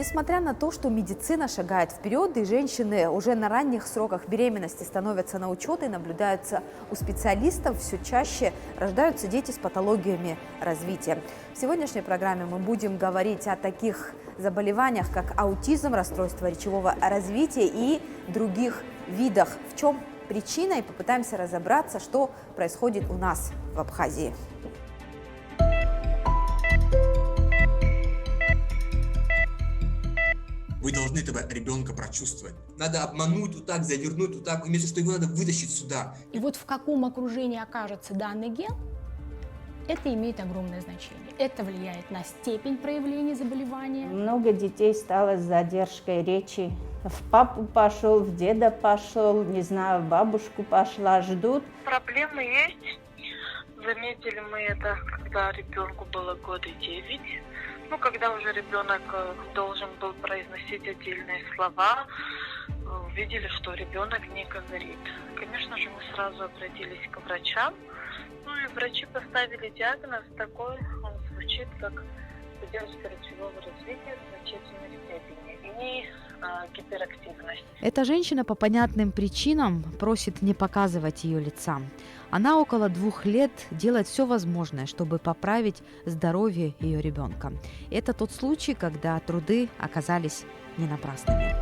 Несмотря на то, что медицина шагает вперед, и женщины уже на ранних сроках беременности становятся на учет и наблюдаются у специалистов, все чаще рождаются дети с патологиями развития. В сегодняшней программе мы будем говорить о таких заболеваниях, как аутизм, расстройство речевого развития и других видах. В чем причина, и попытаемся разобраться, что происходит у нас в Абхазии. Вы должны этого ребенка прочувствовать. Надо обмануть вот так, завернуть вот так, вместо что его надо вытащить сюда. И вот в каком окружении окажется данный ген, это имеет огромное значение. Это влияет на степень проявления заболевания. Много детей стало с задержкой речи. В папу пошел, в деда пошел, не знаю, в бабушку пошла, ждут. Проблемы есть. Заметили мы это, когда ребенку было 9 года. Когда уже ребенок должен был произносить отдельные слова, увидели, что ребенок не говорит. Конечно же, мы сразу обратились к врачам. И врачи поставили диагноз такой, он звучит как задержка речевого развития в значительной степени и гиперактивность. Эта женщина по понятным причинам просит не показывать ее лица. Она около 2 лет делает все возможное, чтобы поправить здоровье ее ребенка. Это тот случай, когда труды оказались не напрасными.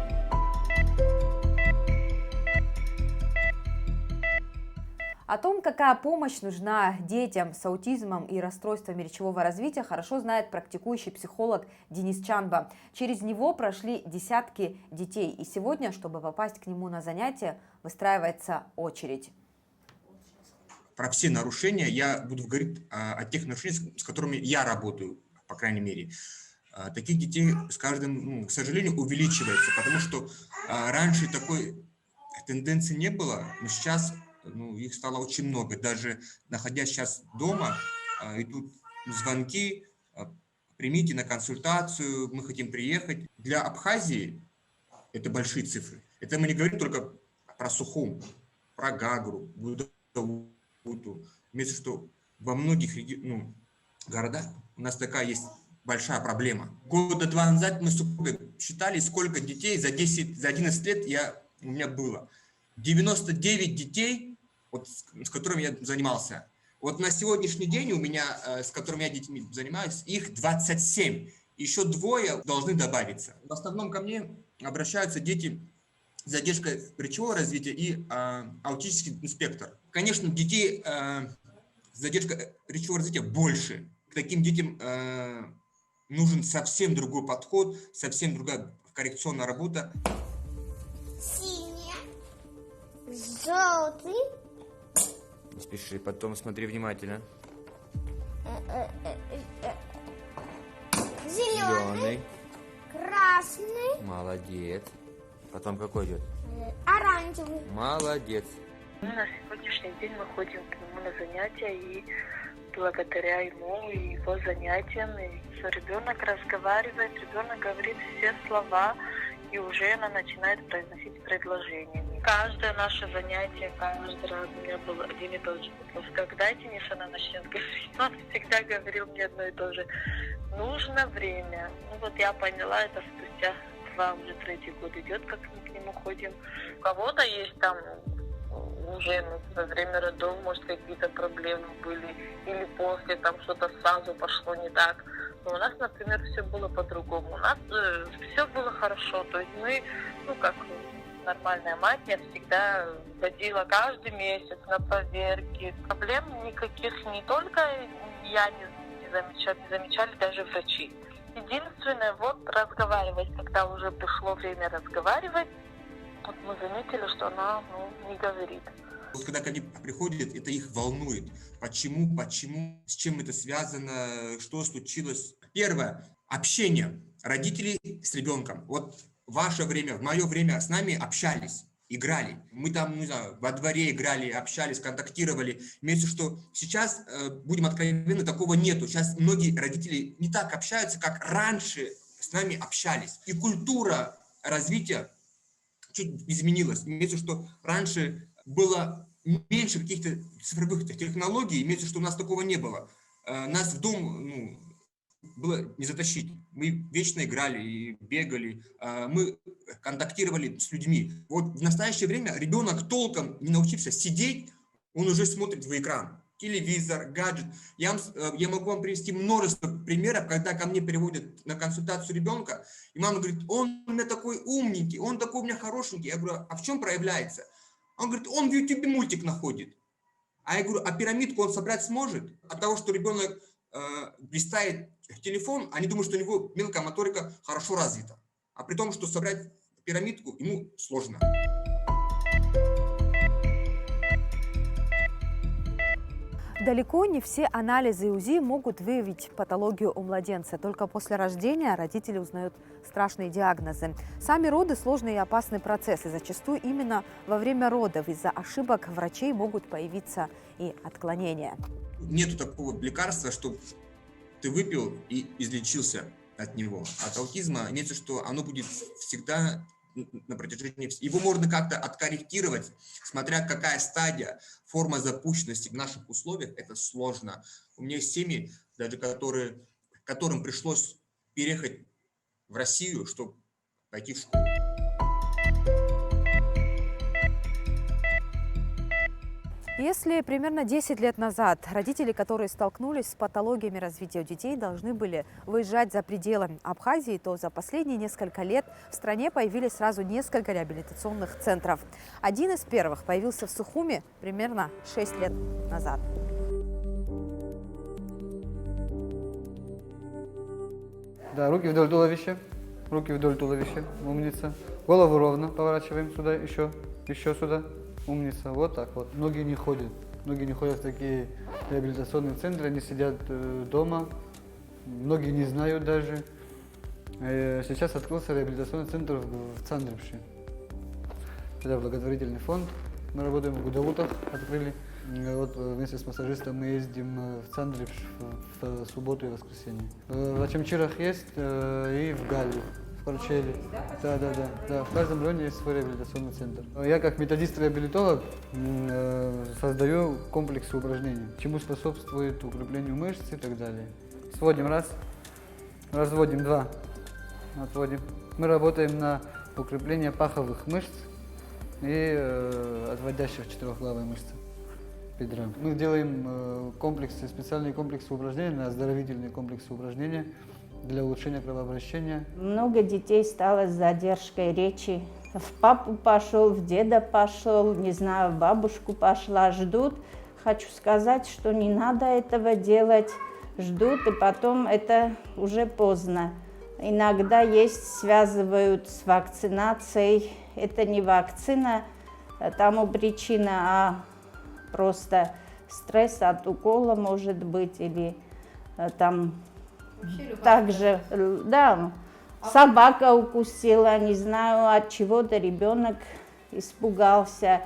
О том, какая помощь нужна детям с аутизмом и расстройствами речевого развития, хорошо знает практикующий психолог Денис Чанба. Через него прошли десятки детей, и сегодня, чтобы попасть к нему на занятия, выстраивается очередь. Про все нарушения я буду говорить о тех нарушениях, с которыми я работаю, по крайней мере. Таких детей с каждым, к сожалению, увеличивается, потому что раньше такой тенденции не было, но сейчас их стало очень много. Даже находясь сейчас дома, идут звонки, примите на консультацию, мы хотим приехать. Для Абхазии это большие цифры. Это мы не говорим только про Сухум, про Гагру, Будавуту. Вместо что во многих городах у нас такая есть большая проблема. 2 года назад мы считали, сколько детей за 11 лет у меня было. 99 детей, с которыми я занимался. На сегодняшний день у меня, с которыми я детьми занимаюсь, их 27. Еще 2 должны добавиться. В основном ко мне обращаются дети с задержкой речевого развития и аутический спектр. Конечно, детей с задержкой речевого развития больше. К таким детям нужен совсем другой подход, совсем другая коррекционная работа. Синяя, желтый. Не спеши, потом смотри внимательно. Зеленый. Красный. Молодец. Потом какой идет? Оранжевый. Молодец. На сегодняшний день мы ходим к нему на занятия, и благодаря ему и его занятиям ребенок разговаривает, ребенок говорит все слова, и уже она начинает произносить предложения. Каждое наше занятие, каждый раз у меня был один и тот же вопрос. Когда, Денис, она начнет говорить? Он всегда говорил мне одно и то же. Нужно время. Я поняла это спустя 2, уже 3-й год идет, как мы к нему ходим. У кого-то есть там уже во время родов, может, какие-то проблемы были, или после там что-то сразу пошло не так. Но у нас, например, все было по-другому. У нас все было хорошо. То есть мы, как нормальная мать, я всегда ходила каждый месяц на проверки. Проблем никаких не только я не замечали даже врачи. Единственное, разговаривать, когда уже пришло время разговаривать, мы заметили, что она не говорит. Когда ко мне приходят, это их волнует. Почему, с чем это связано, что случилось. Первое. Общение родителей с ребенком. В ваше время, в мое время с нами общались, играли. Мы там, во дворе играли, общались, контактировали. Имеется в виду, что сейчас, будем откровенны, такого нету. Сейчас многие родители не так общаются, как раньше с нами общались. И культура развития чуть изменилась. Имеется в виду, что раньше было меньше каких-то цифровых технологий, имеется в виду, что у нас такого не было. Нас в дом было не затащить. Мы вечно играли и бегали, мы контактировали с людьми. Вот в настоящее время ребенок толком не научился сидеть, он уже смотрит в экран. Телевизор, гаджет. Я могу вам привести множество примеров, когда ко мне переводят на консультацию ребенка, и мама говорит, он у меня такой умненький, он такой у меня хорошенький. Я говорю, а в чем проявляется? Он говорит, он в YouTube мультик находит. А я говорю, а пирамидку он собрать сможет? От того, что ребенок листает телефон, они думают, что у него мелкая моторика хорошо развита. А при том, что собрать пирамидку ему сложно. Далеко не все анализы УЗИ могут выявить патологию у младенца. Только после рождения родители узнают страшные диагнозы. Сами роды – сложный и опасный процесс. И зачастую именно во время родов из-за ошибок врачей могут появиться и отклонения. Нету такого лекарства, что ты выпил и излечился от него. От аутизма имеется, что оно будет всегда на протяжении... Его можно как-то откорректировать, смотря какая стадия, форма запущенности в наших условиях, это сложно. У меня есть семьи, даже которым пришлось переехать в Россию, чтобы пойти в школу. Если примерно 10 лет назад родители, которые столкнулись с патологиями развития у детей, должны были выезжать за пределы Абхазии, то за последние несколько лет в стране появились сразу несколько реабилитационных центров. Один из первых появился в Сухуми примерно 6 лет назад. Да, руки вдоль туловища. Руки вдоль туловища. Умница. Голову ровно поворачиваем сюда, еще сюда. Умница. Вот так вот. Многие не ходят. Многие не ходят в такие реабилитационные центры, они сидят дома. Многие не знают даже. Сейчас открылся реабилитационный центр в Цандрипше. Это благотворительный фонд. Мы работаем в Гудалутах, открыли. Вот вместе с массажистом мы ездим в Цандрипш в субботу и воскресенье. В Ачамчирах есть и в Галле, в Корчеле. Да, в каждом районе есть свой реабилитационный центр. Я как методист-реабилитолог создаю комплексы упражнений, чему способствует укреплению мышц и так далее. Сводим раз, разводим два, отводим. Мы работаем на укрепление паховых мышц и отводящих четырехглавые мышцы бедра. Мы делаем специальные комплексы упражнений, оздоровительные комплексы упражнений для улучшения кровообращения. Много детей стало с задержкой речи. В папу пошел, в деда пошел, не знаю, в бабушку пошла, ждут. Хочу сказать, что не надо этого делать. Ждут, и потом это уже поздно. Иногда связывают с вакцинацией. Это не вакцина тому причина, а просто стресс от укола может быть, или там также, да, собака укусила, не знаю, от чего-то ребенок испугался.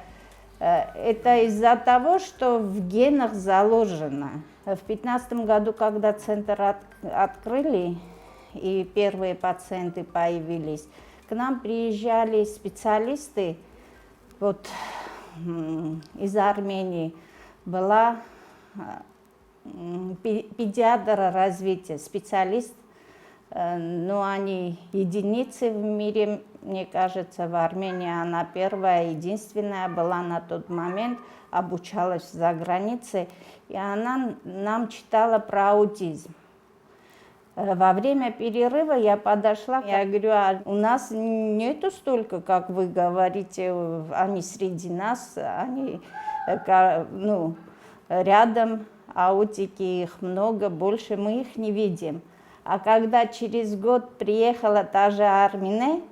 Это из-за того, что в генах заложено. В 2015 году, когда центр открыли и первые пациенты появились, к нам приезжали специалисты, вот из Армении была педиатр развития, специалист, но они единицы в мире, мне кажется, в Армении она первая, единственная была на тот момент, обучалась за границей, и она нам читала про аутизм. Во время перерыва я подошла, я говорю, а у нас нету столько, как вы говорите, они среди нас, они рядом, аутики, их много, больше мы их не видим. А когда через год приехала та же Армине,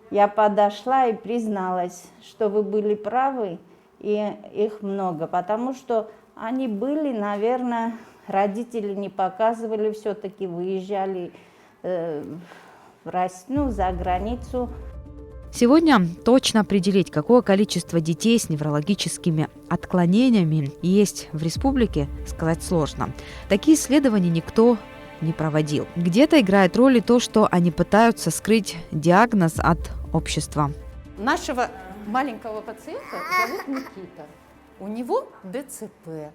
я подошла и призналась, что вы были правы, и их много, потому что они были, наверное, родители не показывали, все-таки выезжали за границу. Сегодня точно определить, какое количество детей с неврологическими отклонениями есть в республике, сказать сложно. Такие исследования никто не проводил. Где-то играет роль и то, что они пытаются скрыть диагноз от общества. Нашего маленького пациента зовут Никита. У него ДЦП.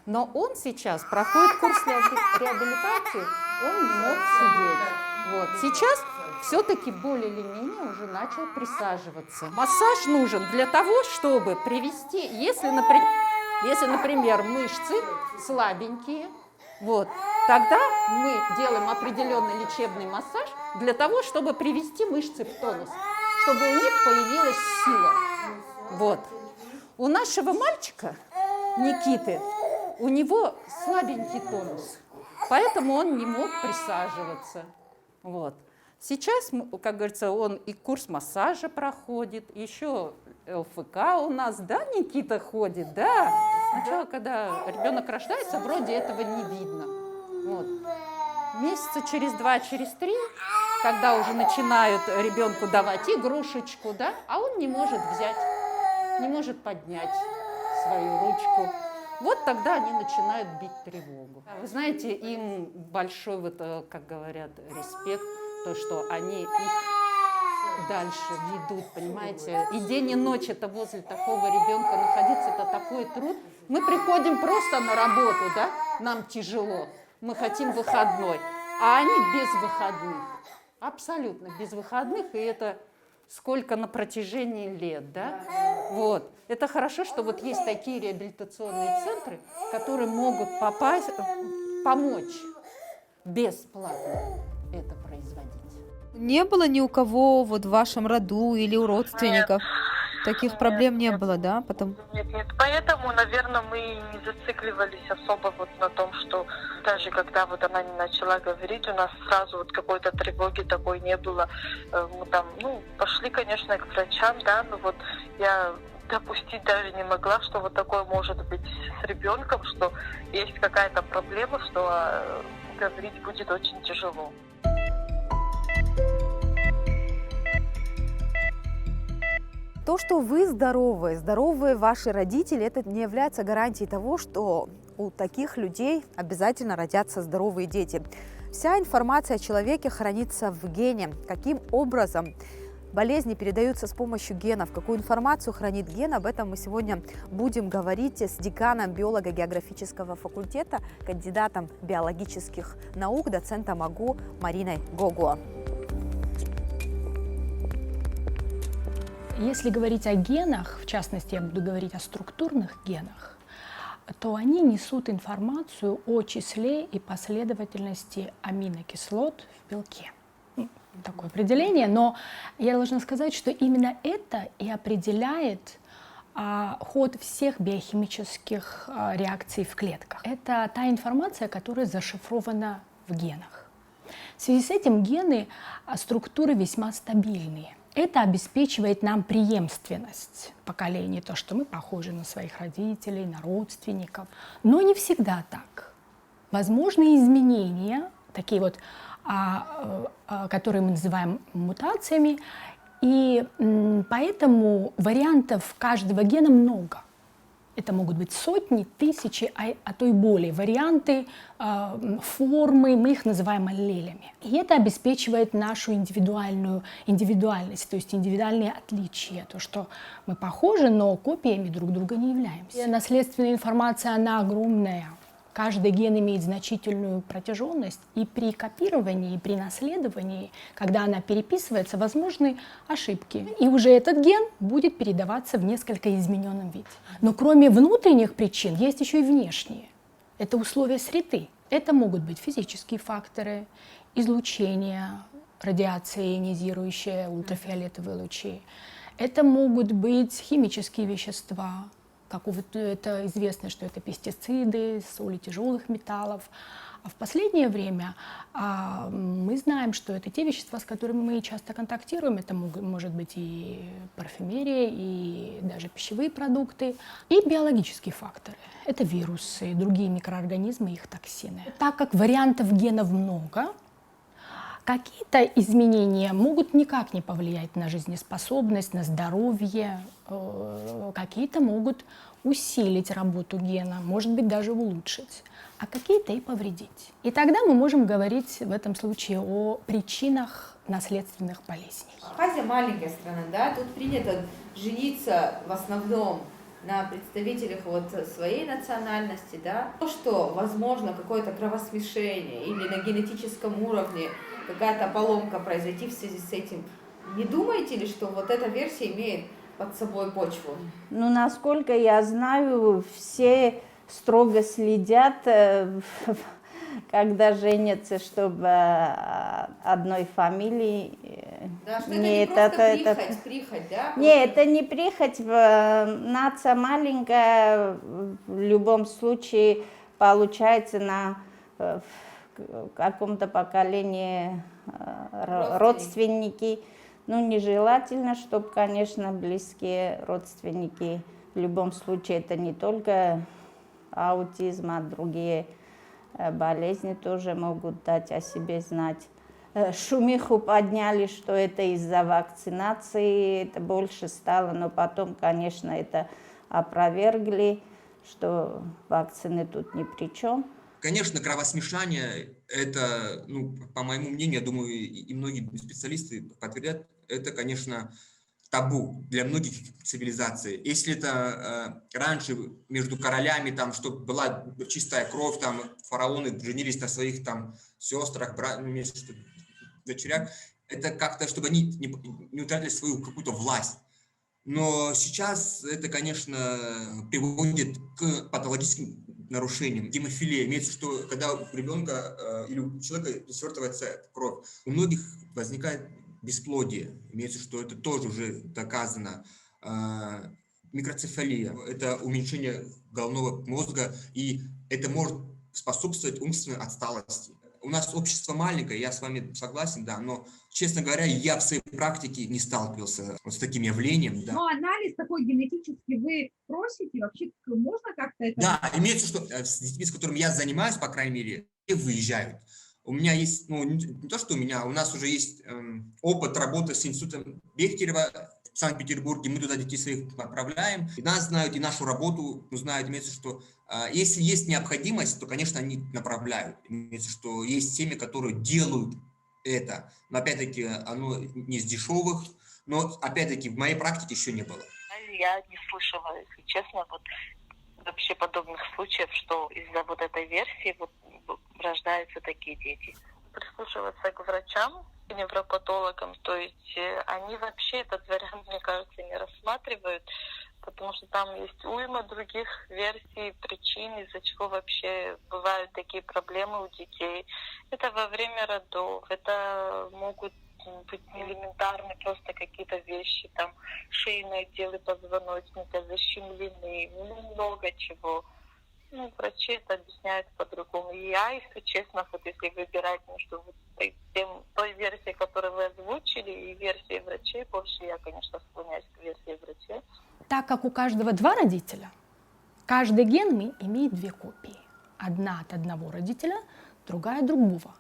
Но он сейчас проходит курс реабилитации он не мог сидеть. Вот. Сейчас все-таки более или менее уже начал присаживаться. Массаж нужен для того, чтобы привести, если, например, мышцы слабенькие, вот, тогда мы делаем определенный лечебный массаж для того, чтобы привести мышцы в тонус, чтобы у них появилась сила. Вот. У нашего мальчика, Никиты, у него слабенький тонус, поэтому он не мог присаживаться. Вот. Сейчас, как говорится, он и курс массажа проходит, еще ЛФК у нас, да, Никита ходит, да. Сначала, когда ребенок рождается, вроде этого не видно. Вот. Месяца через 2, через 3, когда уже начинают ребенку давать игрушечку, да, а он не может взять, не может поднять свою ручку. Вот тогда они начинают бить тревогу. Вы знаете, им большой, вот, как говорят, респект, то, что они их дальше ведут, понимаете. И день и ночь это возле такого ребенка находиться, это такой труд. Мы приходим просто на работу, да, нам тяжело, мы хотим выходной, а они без выходных, абсолютно без выходных, и это сколько на протяжении лет, да. Вот. Это хорошо, что вот есть такие реабилитационные центры, которые могут помочь бесплатно это производить. Не было ни у кого вот в вашем роду или у родственников? Таких проблем не было, да? Потом... Нет, поэтому, наверное, мы не зацикливались особо вот на том, что даже когда вот она не начала говорить, у нас сразу вот какой-то тревоги такой не было. Мы там, пошли, конечно, к врачам, да, но вот я допустить даже не могла, что вот такое может быть с ребенком, что есть какая-то проблема, что говорить будет очень тяжело. То, что вы здоровые ваши родители, это не является гарантией того, что у таких людей обязательно родятся здоровые дети. Вся информация о человеке хранится в гене. Каким образом болезни передаются с помощью генов, какую информацию хранит ген, об этом мы сегодня будем говорить с деканом биолого-географического факультета, кандидатом биологических наук, доцентом АГУ Мариной Гогуа. Если говорить о генах, в частности, я буду говорить о структурных генах, то они несут информацию о числе и последовательности аминокислот в белке. Такое определение, но я должна сказать, что именно это и определяет ход всех биохимических реакций в клетках. Это та информация, которая зашифрована в генах. В связи с этим гены структуры весьма стабильные. Это обеспечивает нам преемственность поколений, то, что мы похожи на своих родителей, на родственников. Но не всегда так. Возможны изменения, такие вот, которые мы называем мутациями, и поэтому вариантов каждого гена много. Это могут быть сотни, тысячи, а то и более варианты, формы, мы их называем аллелями. И это обеспечивает нашу индивидуальность, то есть индивидуальные отличия, то, что мы похожи, но копиями друг друга не являемся. Наследственная информация, она огромная. Каждый ген имеет значительную протяженность, и при копировании, и при наследовании, когда она переписывается, возможны ошибки. И уже этот ген будет передаваться в несколько измененном виде. Но кроме внутренних причин, есть еще и внешние. Это условия среды. Это могут быть физические факторы, излучение, радиация ионизирующая, ультрафиолетовые лучи. Это могут быть химические вещества. Это известно, что это пестициды, соли тяжелых металлов. А в последнее время мы знаем, что это те вещества, с которыми мы часто контактируем. Это может быть и парфюмерия, и даже пищевые продукты, и биологические факторы. Это вирусы, другие микроорганизмы, их токсины. Так как вариантов генов много, какие-то изменения могут никак не повлиять на жизнеспособность, на здоровье, какие-то могут усилить работу гена, может быть, даже улучшить, а какие-то и повредить. И тогда мы можем говорить в этом случае о причинах наследственных болезней. Абхазия маленькая страна, да, тут принято жениться в основном на представителях вот своей национальности, да, то, что возможно какое-то кровосмешение или на генетическом уровне какая-то поломка произойти в связи с этим, не думаете ли, что вот эта версия имеет под собой почву? Ну, насколько я знаю, все строго следят, когда женятся, чтобы одной фамилии. Да, что Нет, это не просто прихоть, да? Нет, это не прихоть. Нация маленькая, в любом случае получается на каком-то поколении родственники. Ну, нежелательно, чтобы, конечно, близкие родственники. В любом случае, это не только аутизм, а другие болезни тоже могут дать о себе знать. Шумиху подняли, что это из-за вакцинации, это больше стало, но потом, конечно, это опровергли, что вакцины тут ни при чем. Конечно, кровосмешание, это, ну, по моему мнению, я думаю, и многие специалисты подтвердят, это, конечно, табу для многих цивилизаций. Если это раньше между королями, там, чтобы была чистая кровь, там, фараоны женились на своих там сестрах, дочерях, это как-то, чтобы они не утратили свою какую-то власть. Но сейчас это, конечно, приводит к патологическим нарушениям. Гемофилия имеется, что когда у ребенка или у человека свертывается кровь, у многих возникает бесплодие. Имеется, что это тоже уже доказано. Микроцефалия – это уменьшение головного мозга, и это может способствовать умственной отсталости. У нас общество маленькое, я с вами согласен, да, но, честно говоря, я в своей практике не сталкивался вот с таким явлением. Да. Но анализ такой генетический вы просите? Вообще можно как-то это... Да, имеется, что с детьми, с которыми я занимаюсь, по крайней мере, выезжают. У меня есть, ну, не то, что у нас уже есть опыт работы с институтом Бехтерева в Санкт-Петербурге, мы туда детей своих отправляем, и нас знают, и нашу работу знают, имеется, что если есть необходимость, то, конечно, они направляют. Имеется, что есть семьи, которые делают это, но, опять-таки, оно не из дешевых, но, опять-таки, в моей практике еще не было. Я не слышала, если честно, вот вообще подобных случаев, что из-за вот этой версии вот рождаются такие дети. Прислушиваться к врачам, к невропатологам, то есть они вообще этот вариант, мне кажется, не рассматривают, потому что там есть уйма других версий, причин, из-за чего вообще бывают такие проблемы у детей. Это во время родов, это могут быть элементарные просто какие-то вещи, там шейные отделы позвоночника защемлены, много чего. Ну, врачи это объясняют по-другому. И я, если честно, вот если выбирать между той версией, которую вы озвучили, и версией врачей, больше я, конечно, склоняюсь к версии врачей. Так как у каждого два родителя, каждый ген имеет две копии. Одна от одного родителя, другая от другого.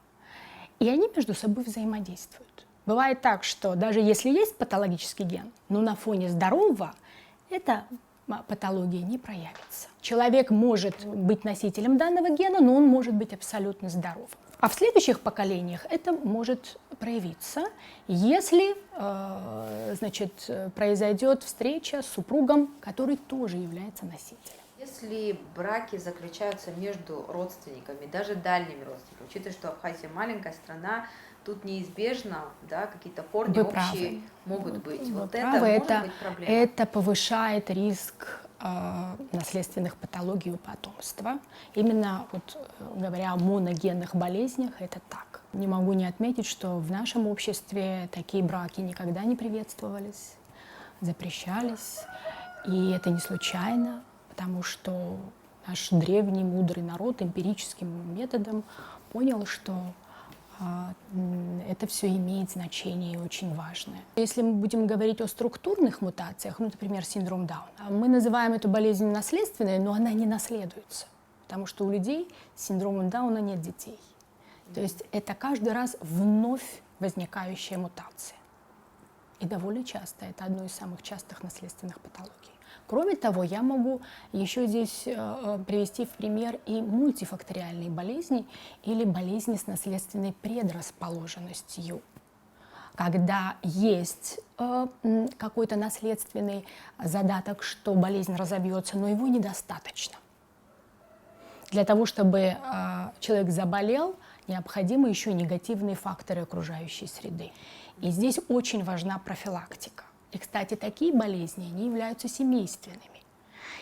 И они между собой взаимодействуют. Бывает так, что даже если есть патологический ген, но на фоне здорового эта патология не проявится. Человек может быть носителем данного гена, но он может быть абсолютно здоров. А в следующих поколениях это может проявиться, если произойдет встреча с супругом, который тоже является носителем. Если браки заключаются между родственниками, даже дальними родственниками, учитывая, что Абхазия маленькая страна, тут неизбежно, да, какие-то корни Вы общие правы. могут быть. Вы Вот правы, это может быть проблема. это повышает риск наследственных патологий у потомства. Именно говоря о моногенных болезнях, это так. Не могу не отметить, что в нашем обществе такие браки никогда не приветствовались, запрещались. И это не случайно, потому что наш древний мудрый народ эмпирическим методом понял, что это все имеет значение и очень важное. Если мы будем говорить о структурных мутациях, например, синдром Дауна, мы называем эту болезнь наследственной, но она не наследуется, потому что у людей с синдромом Дауна нет детей. То есть это каждый раз вновь возникающая мутация. И довольно часто это одно из самых частых наследственных патологий. Кроме того, я могу еще здесь привести в пример и мультифакториальные болезни или болезни с наследственной предрасположенностью, когда есть какой-то наследственный задаток, что болезнь разовьется, но его недостаточно. Для того, чтобы человек заболел, необходимы еще негативные факторы окружающей среды. И здесь очень важна профилактика. И, кстати, такие болезни, они являются семейственными.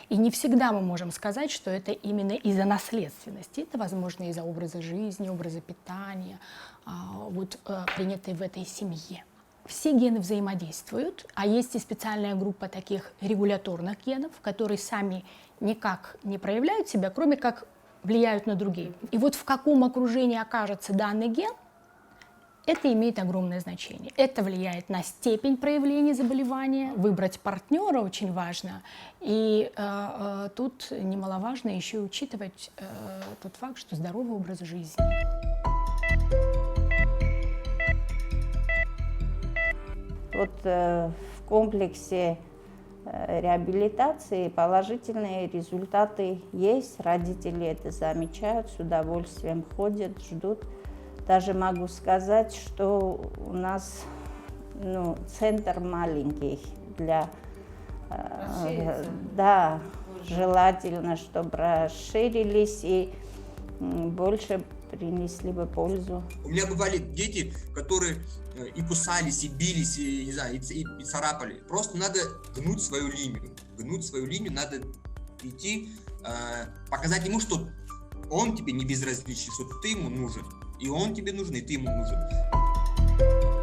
И не всегда мы можем сказать, что это именно из-за наследственности. Это, возможно, из-за образа жизни, образа питания, принятые в этой семье. Все гены взаимодействуют, а есть и специальная группа таких регуляторных генов, которые сами никак не проявляют себя, кроме как влияют на другие. И вот в каком окружении окажется данный ген, это имеет огромное значение. Это влияет на степень проявления заболевания. Выбрать партнера очень важно. И тут немаловажно еще учитывать тот факт, что здоровый образ жизни. Вот в комплексе реабилитации положительные результаты есть. Родители это замечают, с удовольствием ходят, ждут. Даже могу сказать, что у нас центр маленький для... да, желательно, чтобы расширились и больше принесли бы пользу. У меня бывали дети, которые и кусались, и бились, и, не знаю, и царапали. Просто надо гнуть свою линию. Гнуть свою линию, надо идти, показать ему, что он тебе не безразличен, что ты ему нужен. И он тебе нужен, и ты ему нужен.